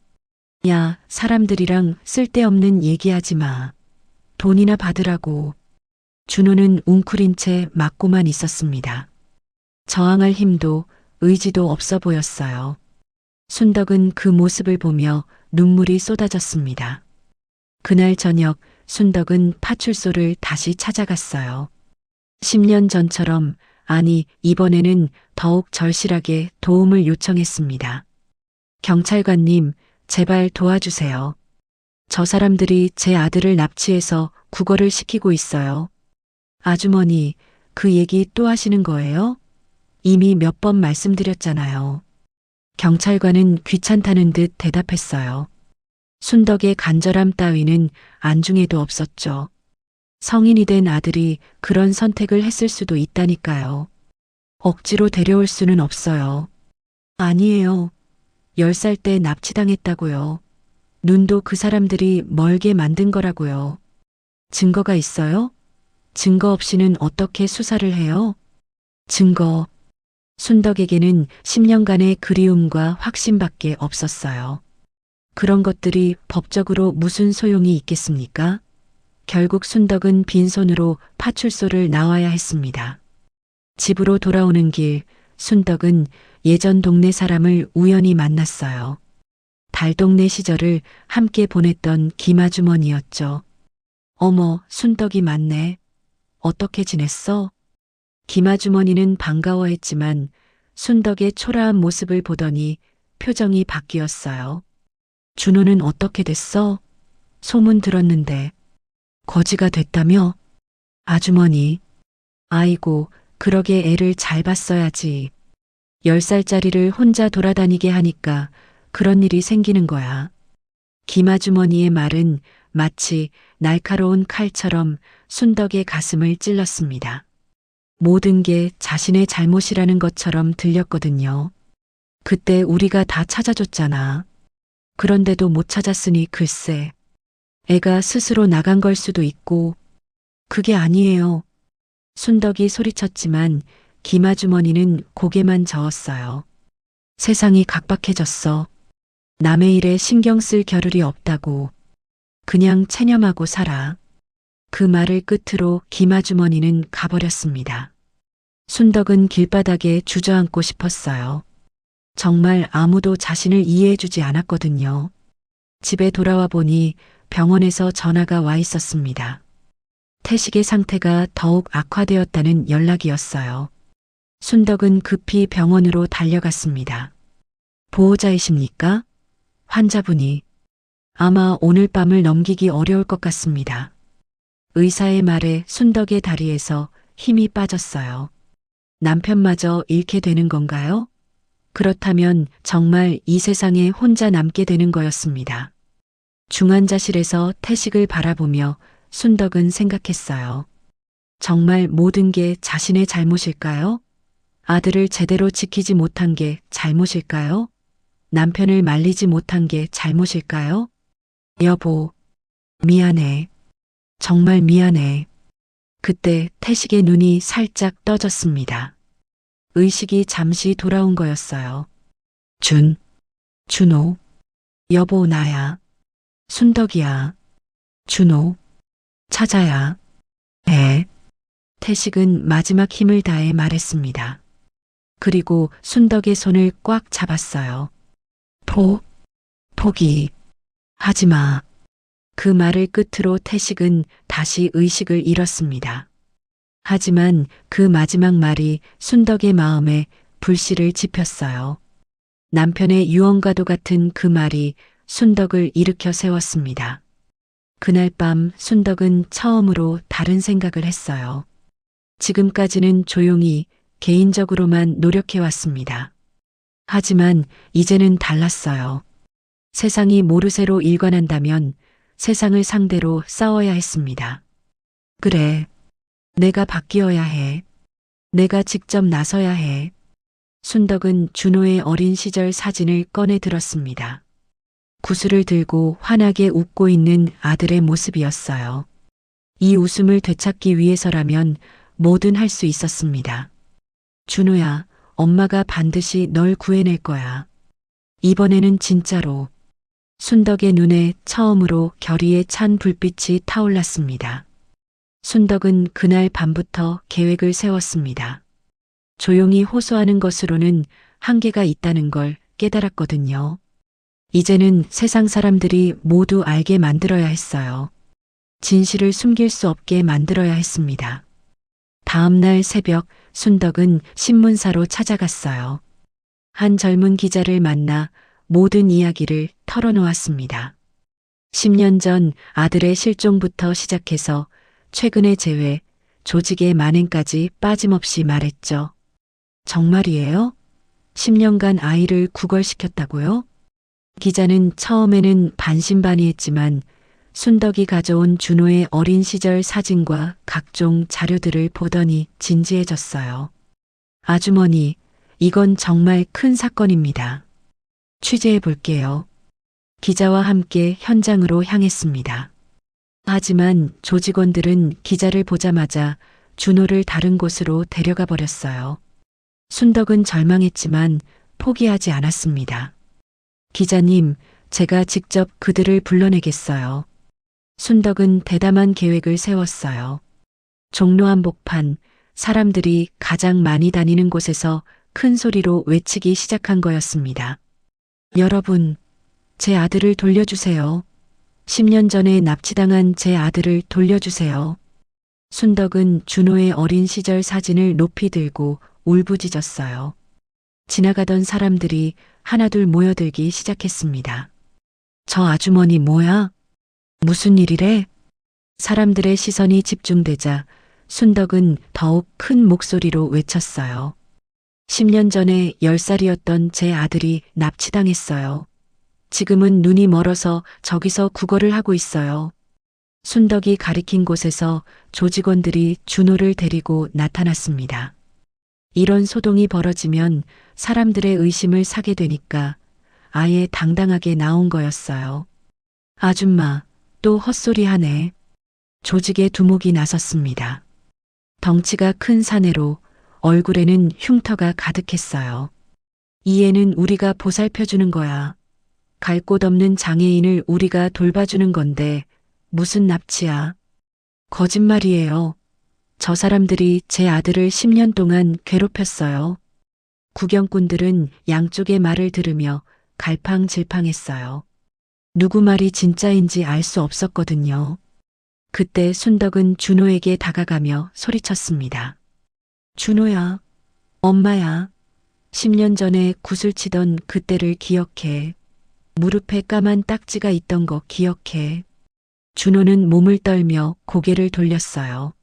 야, 사람들이랑 쓸데없는 얘기하지 마. 돈이나 받으라고. 준호는 웅크린 채 맞고만 있었습니다. 저항할 힘도 의지도 없어 보였어요. 순덕은 그 모습을 보며 눈물이 쏟아졌습니다. 그날 저녁 순덕은 파출소를 다시 찾아갔어요. 10년 전처럼 아니, 이번에는 더욱 절실하게 도움을 요청했습니다. 경찰관님, 제발 도와주세요. 저 사람들이 제 아들을 납치해서 구걸을 시키고 있어요. 아주머니, 그 얘기 또 하시는 거예요? 이미 몇 번 말씀드렸잖아요. 경찰관은 귀찮다는 듯 대답했어요. 순덕의 간절함 따위는 안중에도 없었죠. 성인이 된 아들이 그런 선택을 했을 수도 있다니까요. 억지로 데려올 수는 없어요. 아니에요. 10살 때 납치당했다고요. 눈도 그 사람들이 멀게 만든 거라고요. 증거가 있어요? 증거 없이는 어떻게 수사를 해요? 증거. 순덕에게는 10년간의 그리움과 확신밖에 없었어요. 그런 것들이 법적으로 무슨 소용이 있겠습니까? 결국 순덕은 빈손으로 파출소를 나와야 했습니다. 집으로 돌아오는 길, 순덕은 예전 동네 사람을 우연히 만났어요. 달동네 시절을 함께 보냈던 김아주머니였죠. 어머, 순덕이 맞네. 어떻게 지냈어? 김아주머니는 반가워했지만 순덕의 초라한 모습을 보더니 표정이 바뀌었어요. 준호는 어떻게 됐어? 소문 들었는데. 거지가 됐다며? 아주머니. 아이고, 그러게 애를 잘 봤어야지. 10살짜리를 혼자 돌아다니게 하니까 그런 일이 생기는 거야. 김아주머니의 말은 마치 날카로운 칼처럼 순덕의 가슴을 찔렀습니다. 모든 게 자신의 잘못이라는 것처럼 들렸거든요. 그때 우리가 다 찾아줬잖아. 그런데도 못 찾았으니 글쎄. 애가 스스로 나간 걸 수도 있고. 그게 아니에요. 순덕이 소리쳤지만 김아주머니는 고개만 저었어요. 세상이 각박해졌어. 남의 일에 신경 쓸 겨를이 없다고. 그냥 체념하고 살아. 그 말을 끝으로 김아주머니는 가버렸습니다. 순덕은 길바닥에 주저앉고 싶었어요. 정말 아무도 자신을 이해해주지 않았거든요. 집에 돌아와 보니 병원에서 전화가 와 있었습니다. 태식의 상태가 더욱 악화되었다는 연락이었어요. 순덕은 급히 병원으로 달려갔습니다. 보호자이십니까? 환자분이. 아마 오늘 밤을 넘기기 어려울 것 같습니다. 의사의 말에 순덕의 다리에서 힘이 빠졌어요. 남편마저 잃게 되는 건가요? 그렇다면 정말 이 세상에 혼자 남게 되는 거였습니다. 중환자실에서 태식을 바라보며 순덕은 생각했어요. 정말 모든 게 자신의 잘못일까요? 아들을 제대로 지키지 못한 게 잘못일까요? 남편을 말리지 못한 게 잘못일까요? 여보, 미안해. 정말 미안해. 그때 태식의 눈이 살짝 떠졌습니다. 의식이 잠시 돌아온 거였어요. 준호. 여보, 나야. 순덕이야. 준호. 찾아야 해. 태식은 마지막 힘을 다해 말했습니다. 그리고 순덕의 손을 꽉 잡았어요. 포기. 하지 마. 그 말을 끝으로 태식은 다시 의식을 잃었습니다. 하지만 그 마지막 말이 순덕의 마음에 불씨를 지폈어요. 남편의 유언과도 같은 그 말이 순덕을 일으켜 세웠습니다. 그날 밤 순덕은 처음으로 다른 생각을 했어요. 지금까지는 조용히 개인적으로만 노력해왔습니다. 하지만 이제는 달랐어요. 세상이 모르쇠로 일관한다면 세상을 상대로 싸워야 했습니다. 그래, 내가 바뀌어야 해. 내가 직접 나서야 해. 순덕은 준호의 어린 시절 사진을 꺼내 들었습니다. 구슬을 들고 환하게 웃고 있는 아들의 모습이었어요. 이 웃음을 되찾기 위해서라면 뭐든 할 수 있었습니다. 준호야, 엄마가 반드시 널 구해낼 거야. 이번에는 진짜로. 순덕의 눈에 처음으로 결의에 찬 불빛이 타올랐습니다. 순덕은 그날 밤부터 계획을 세웠습니다. 조용히 호소하는 것으로는 한계가 있다는 걸 깨달았거든요. 이제는 세상 사람들이 모두 알게 만들어야 했어요. 진실을 숨길 수 없게 만들어야 했습니다. 다음 날 새벽 순덕은 신문사로 찾아갔어요. 한 젊은 기자를 만나 모든 이야기를 털어놓았습니다. 10년 전 아들의 실종부터 시작해서 최근의 재회, 조직의 만행까지 빠짐없이 말했죠. 정말이에요? 10년간 아이를 구걸시켰다고요? 기자는 처음에는 반신반의했지만 순덕이 가져온 준호의 어린 시절 사진과 각종 자료들을 보더니 진지해졌어요. 아주머니, 이건 정말 큰 사건입니다. 취재해 볼게요. 기자와 함께 현장으로 향했습니다. 하지만 조직원들은 기자를 보자마자 준호를 다른 곳으로 데려가 버렸어요. 순덕은 절망했지만 포기하지 않았습니다. 기자님, 제가 직접 그들을 불러내겠어요. 순덕은 대담한 계획을 세웠어요. 종로 한복판, 사람들이 가장 많이 다니는 곳에서 큰 소리로 외치기 시작한 거였습니다. 여러분, 제 아들을 돌려주세요. 10년 전에 납치당한 제 아들을 돌려주세요. 순덕은 준호의 어린 시절 사진을 높이 들고 울부짖었어요. 지나가던 사람들이 하나둘 모여들기 시작했습니다. 저 아주머니 뭐야? 무슨 일이래? 사람들의 시선이 집중되자 순덕은 더욱 큰 목소리로 외쳤어요. 10년 전에 10살이었던 제 아들이 납치당했어요. 지금은 눈이 멀어서 저기서 구걸을 하고 있어요. 순덕이 가리킨 곳에서 조직원들이 준호를 데리고 나타났습니다. 이런 소동이 벌어지면 사람들의 의심을 사게 되니까 아예 당당하게 나온 거였어요. 아줌마, 또 헛소리하네. 조직의 두목이 나섰습니다. 덩치가 큰 사내로 얼굴에는 흉터가 가득했어요. 이 애는 우리가 보살펴주는 거야. 갈 곳 없는 장애인을 우리가 돌봐주는 건데 무슨 납치야. 거짓말이에요. 저 사람들이 제 아들을 10년 동안 괴롭혔어요. 구경꾼들은 양쪽의 말을 들으며 갈팡질팡했어요. 누구 말이 진짜인지 알 수 없었거든요. 그때 순덕은 준호에게 다가가며 소리쳤습니다. 준호야, 엄마야. 10년 전에 구슬치던 그때를 기억해. 무릎에 까만 딱지가 있던 거 기억해. 준호는 몸을 떨며 고개를 돌렸어요.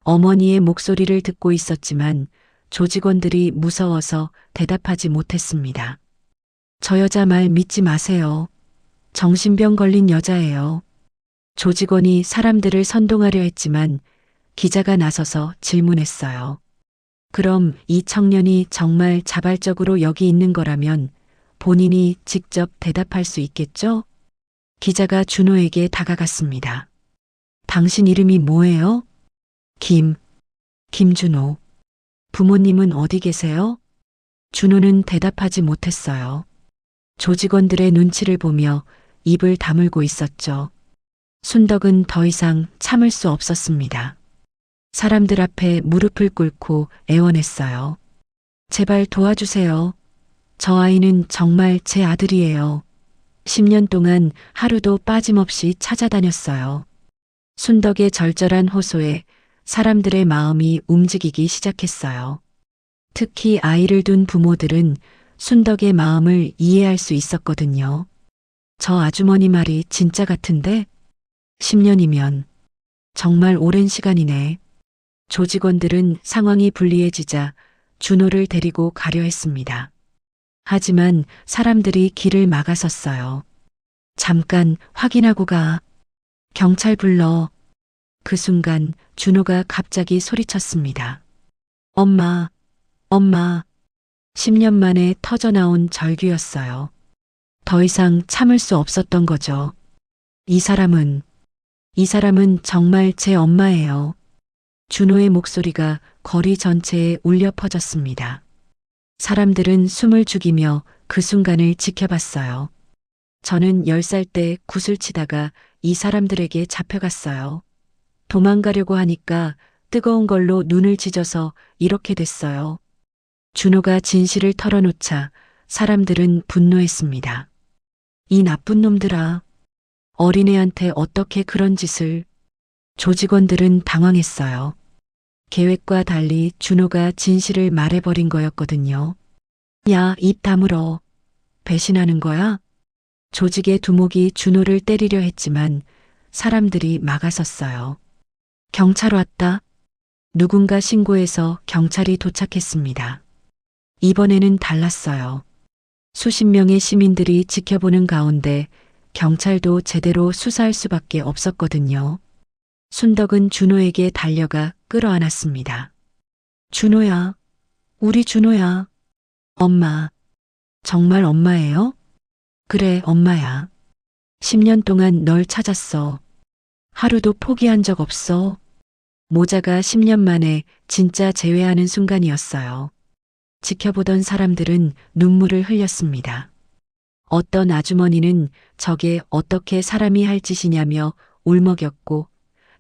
어머니의 목소리를 듣고 있었지만 조직원들이 무서워서 대답하지 못했습니다. 저 여자 말 믿지 마세요. 정신병 걸린 여자예요. 조직원이 사람들을 선동하려 했지만 기자가 나서서 질문했어요. 그럼 이 청년이 정말 자발적으로 여기 있는 거라면 본인이 직접 대답할 수 있겠죠? 기자가 준호에게 다가갔습니다. 당신 이름이 뭐예요? 김준호. 부모님은 어디 계세요? 준호는 대답하지 못했어요. 조직원들의 눈치를 보며 입을 다물고 있었죠. 순덕은 더 이상 참을 수 없었습니다. 사람들 앞에 무릎을 꿇고 애원했어요. 제발 도와주세요. 저 아이는 정말 제 아들이에요. 10년 동안 하루도 빠짐없이 찾아다녔어요. 순덕의 절절한 호소에 사람들의 마음이 움직이기 시작했어요. 특히 아이를 둔 부모들은 순덕의 마음을 이해할 수 있었거든요. 저 아주머니 말이 진짜 같은데? 10년이면 정말 오랜 시간이네. 조직원들은 상황이 불리해지자 준호를 데리고 가려 했습니다. 하지만 사람들이 길을 막아섰어요. 잠깐 확인하고 가. 경찰 불러. 그 순간 준호가 갑자기 소리쳤습니다. 엄마. 10년 만에 터져나온 절규였어요. 더 이상 참을 수 없었던 거죠. 이 사람은 정말 제 엄마예요. 준호의 목소리가 거리 전체에 울려 퍼졌습니다. 사람들은 숨을 죽이며 그 순간을 지켜봤어요. 저는 10살 때 굿을 치다가 이 사람들에게 잡혀갔어요. 도망가려고 하니까 뜨거운 걸로 눈을 찢어서 이렇게 됐어요. 준호가 진실을 털어놓자 사람들은 분노했습니다. 이 나쁜 놈들아. 어린애한테 어떻게 그런 짓을. 조직원들은 당황했어요. 계획과 달리 준호가 진실을 말해버린 거였거든요. 야, 입 다물어. 배신하는 거야? 조직의 두목이 준호를 때리려 했지만 사람들이 막아섰어요. 경찰 왔다. 누군가 신고해서 경찰이 도착했습니다. 이번에는 달랐어요. 수십 명의 시민들이 지켜보는 가운데 경찰도 제대로 수사할 수밖에 없었거든요. 순덕은 준호에게 달려가 끌어안았습니다. 준호야, 우리 준호야. 엄마, 정말 엄마예요? 그래, 엄마야. 10년 동안 널 찾았어. 하루도 포기한 적 없어. 모자가 10년 만에 진짜 재회하는 순간이었어요. 지켜보던 사람들은 눈물을 흘렸습니다. 어떤 아주머니는 저게 어떻게 사람이 할 짓이냐며 울먹였고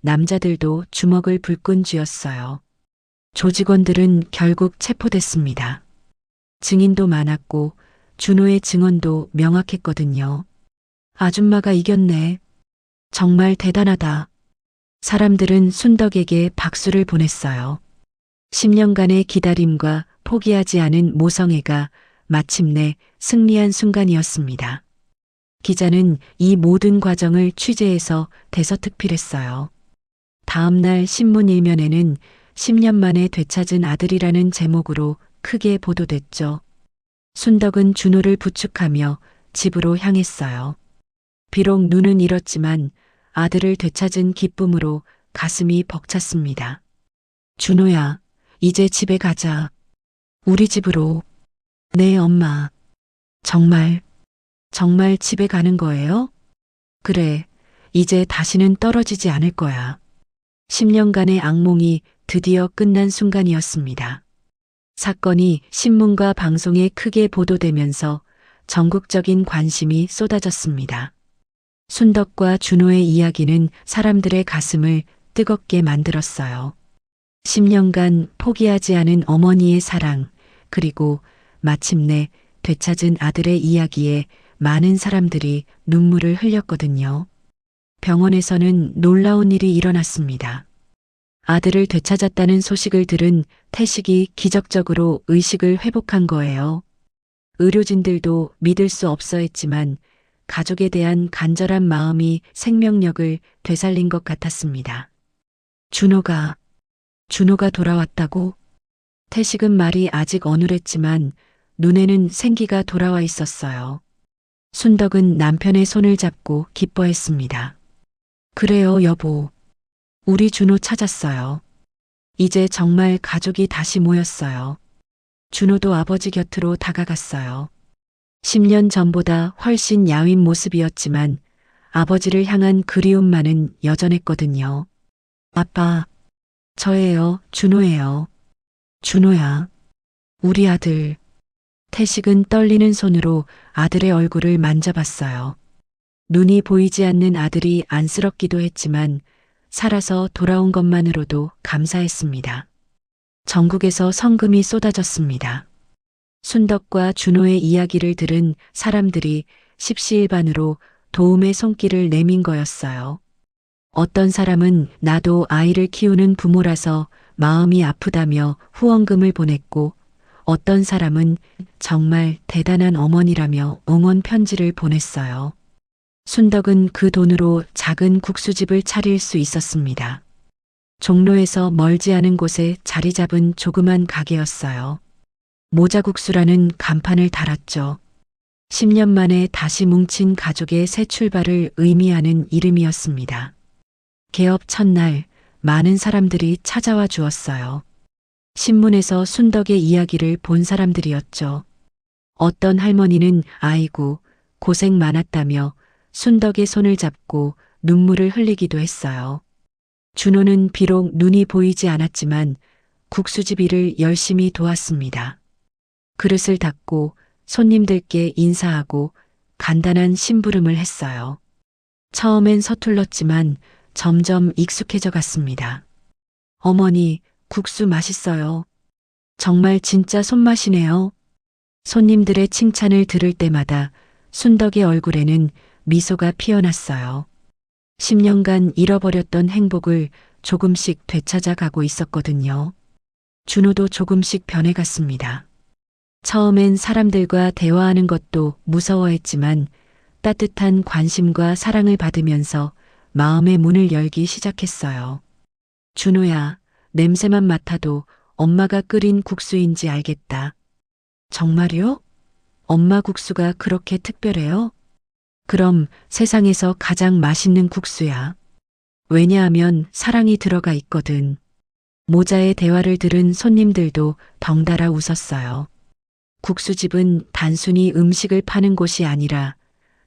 남자들도 주먹을 불끈 쥐었어요. 조직원들은 결국 체포됐습니다. 증인도 많았고 준호의 증언도 명확했거든요. 아줌마가 이겼네. 정말 대단하다. 사람들은 순덕에게 박수를 보냈어요. 10년간의 기다림과 포기하지 않은 모성애가 마침내 승리한 순간이었습니다. 기자는 이 모든 과정을 취재해서 대서특필했어요. 다음 날 신문 일면에는 10년 만에 되찾은 아들이라는 제목으로 크게 보도됐죠. 순덕은 준호를 부축하며 집으로 향했어요. 비록 눈은 잃었지만 아들을 되찾은 기쁨으로 가슴이 벅찼습니다. 준호야, 이제 집에 가자. 우리 집으로. 네, 엄마. 정말 집에 가는 거예요? 그래, 이제 다시는 떨어지지 않을 거야. 10년간의 악몽이 드디어 끝난 순간이었습니다. 사건이 신문과 방송에 크게 보도되면서 전국적인 관심이 쏟아졌습니다. 순덕과 준호의 이야기는 사람들의 가슴을 뜨겁게 만들었어요. 10년간 포기하지 않은 어머니의 사랑, 그리고 마침내 되찾은 아들의 이야기에 많은 사람들이 눈물을 흘렸거든요. 병원에서는 놀라운 일이 일어났습니다. 아들을 되찾았다는 소식을 들은 태식이 기적적으로 의식을 회복한 거예요. 의료진들도 믿을 수 없어 했지만 가족에 대한 간절한 마음이 생명력을 되살린 것 같았습니다. 준호가 돌아왔다고? 태식은 말이 아직 어눌했지만 눈에는 생기가 돌아와 있었어요. 순덕은 남편의 손을 잡고 기뻐했습니다. 그래요, 여보. 우리 준호 찾았어요. 이제 정말 가족이 다시 모였어요. 준호도 아버지 곁으로 다가갔어요. 10년 전보다 훨씬 야윈 모습이었지만 아버지를 향한 그리움만은 여전했거든요. 아빠, 저예요, 준호예요. 준호야, 우리 아들. 태식은 떨리는 손으로 아들의 얼굴을 만져봤어요. 눈이 보이지 않는 아들이 안쓰럽기도 했지만 살아서 돌아온 것만으로도 감사했습니다. 전국에서 성금이 쏟아졌습니다. 순덕과 준호의 이야기를 들은 사람들이 십시일반으로 도움의 손길을 내민 거였어요. 어떤 사람은 나도 아이를 키우는 부모라서 마음이 아프다며 후원금을 보냈고 어떤 사람은 정말 대단한 어머니라며 응원 편지를 보냈어요. 순덕은 그 돈으로 작은 국수집을 차릴 수 있었습니다. 종로에서 멀지 않은 곳에 자리 잡은 조그만 가게였어요. 모자국수라는 간판을 달았죠. 10년 만에 다시 뭉친 가족의 새 출발을 의미하는 이름이었습니다. 개업 첫날 많은 사람들이 찾아와 주었어요. 신문에서 순덕의 이야기를 본 사람들이었죠. 어떤 할머니는 아이고 고생 많았다며 순덕의 손을 잡고 눈물을 흘리기도 했어요. 준호는 비록 눈이 보이지 않았지만 국수집 일을 열심히 도왔습니다. 그릇을 닦고 손님들께 인사하고 간단한 심부름을 했어요. 처음엔 서툴렀지만 점점 익숙해져 갔습니다. 어머니, 국수 맛있어요. 정말 진짜 손맛이네요. 손님들의 칭찬을 들을 때마다 순덕의 얼굴에는 미소가 피어났어요. 10년간 잃어버렸던 행복을 조금씩 되찾아 가고 있었거든요. 준호도 조금씩 변해갔습니다. 처음엔 사람들과 대화하는 것도 무서워했지만 따뜻한 관심과 사랑을 받으면서 마음의 문을 열기 시작했어요. 준호야, 냄새만 맡아도 엄마가 끓인 국수인지 알겠다. 정말요? 엄마 국수가 그렇게 특별해요? 그럼 세상에서 가장 맛있는 국수야. 왜냐하면 사랑이 들어가 있거든. 모자의 대화를 들은 손님들도 덩달아 웃었어요. 국수집은 단순히 음식을 파는 곳이 아니라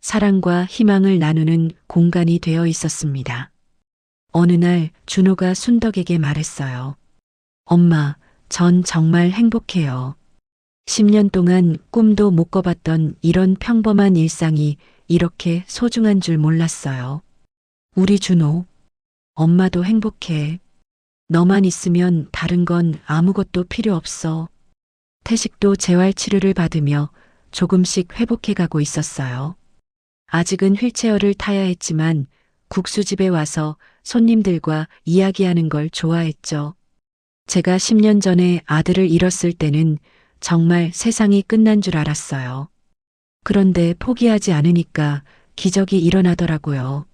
사랑과 희망을 나누는 공간이 되어 있었습니다. 어느 날 준호가 순덕에게 말했어요. 엄마, 전 정말 행복해요. 10년 동안 꿈도 못 꿔봤던 이런 평범한 일상이 이렇게 소중한 줄 몰랐어요. 우리 준호, 엄마도 행복해. 너만 있으면 다른 건 아무것도 필요 없어. 태식도 재활 치료를 받으며 조금씩 회복해 가고 있었어요. 아직은 휠체어를 타야 했지만 국수집에 와서 손님들과 이야기하는 걸 좋아했죠. 제가 10년 전에 아들을 잃었을 때는 정말 세상이 끝난 줄 알았어요. 그런데 포기하지 않으니까 기적이 일어나더라고요.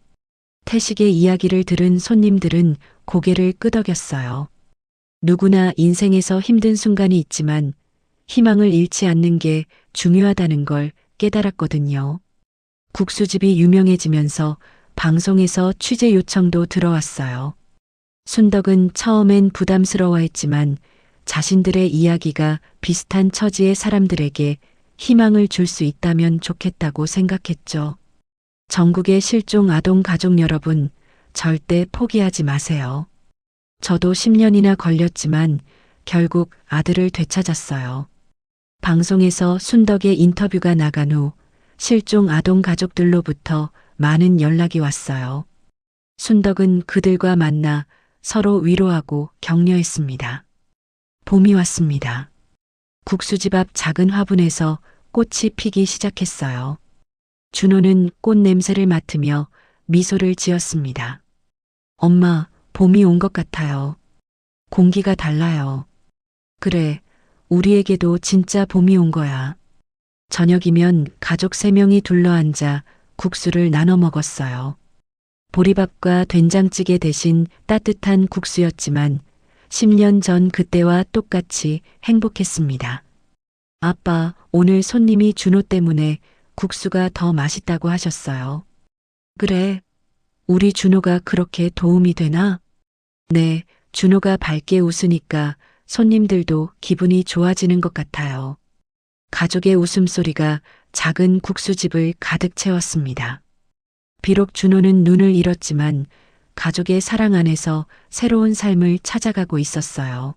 태식의 이야기를 들은 손님들은 고개를 끄덕였어요. 누구나 인생에서 힘든 순간이 있지만 희망을 잃지 않는 게 중요하다는 걸 깨달았거든요. 국수집이 유명해지면서 방송에서 취재 요청도 들어왔어요. 순덕은 처음엔 부담스러워했지만 자신들의 이야기가 비슷한 처지의 사람들에게 희망을 줄 수 있다면 좋겠다고 생각했죠. 전국의 실종 아동 가족 여러분, 절대 포기하지 마세요. 저도 10년이나 걸렸지만 결국 아들을 되찾았어요. 방송에서 순덕의 인터뷰가 나간 후 실종 아동 가족들로부터 많은 연락이 왔어요. 순덕은 그들과 만나 서로 위로하고 격려했습니다. 봄이 왔습니다. 국수집 앞 작은 화분에서 꽃이 피기 시작했어요. 준호는 꽃 냄새를 맡으며 미소를 지었습니다. 엄마, 봄이 온 것 같아요. 공기가 달라요. 그래, 우리에게도 진짜 봄이 온 거야. 저녁이면 가족 3명이 둘러앉아 국수를 나눠 먹었어요. 보리밥과 된장찌개 대신 따뜻한 국수였지만 10년 전 그때와 똑같이 행복했습니다. 아빠, 오늘 손님이 준호 때문에 국수가 더 맛있다고 하셨어요. 그래, 우리 준호가 그렇게 도움이 되나? 네, 준호가 밝게 웃으니까 손님들도 기분이 좋아지는 것 같아요. 가족의 웃음소리가 작은 국수집을 가득 채웠습니다. 비록 준호는 눈을 잃었지만 가족의 사랑 안에서 새로운 삶을 찾아가고 있었어요.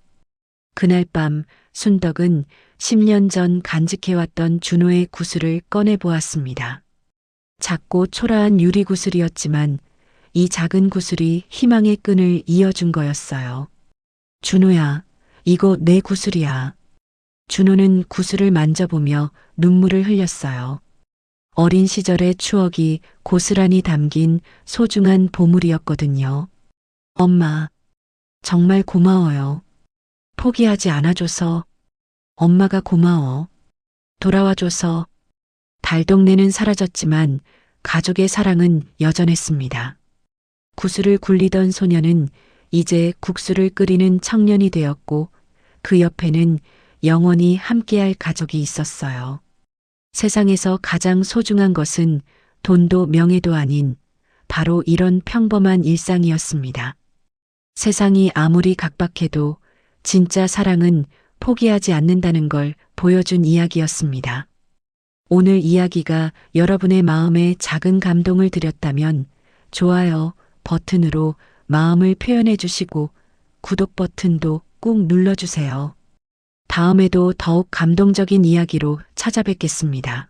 그날 밤 순덕은 10년 전 간직해왔던 준호의 구슬을 꺼내보았습니다. 작고 초라한 유리 구슬이었지만 이 작은 구슬이 희망의 끈을 이어준 거였어요. 준호야, 이거 내 구슬이야. 준호는 구슬을 만져보며 눈물을 흘렸어요. 어린 시절의 추억이 고스란히 담긴 소중한 보물이었거든요. 엄마, 정말 고마워요. 포기하지 않아줘서. 엄마가 고마워. 돌아와줘서. 달동네는 사라졌지만 가족의 사랑은 여전했습니다. 구슬을 굴리던 소녀는 이제 국수를 끓이는 청년이 되었고 그 옆에는 영원히 함께할 가족이 있었어요. 세상에서 가장 소중한 것은 돈도 명예도 아닌 바로 이런 평범한 일상이었습니다. 세상이 아무리 각박해도 진짜 사랑은 포기하지 않는다는 걸 보여준 이야기였습니다. 오늘 이야기가 여러분의 마음에 작은 감동을 드렸다면 좋아요 버튼으로 마음을 표현해 주시고 구독 버튼도 꾹 눌러주세요. 다음에도 더욱 감동적인 이야기로 찾아뵙겠습니다.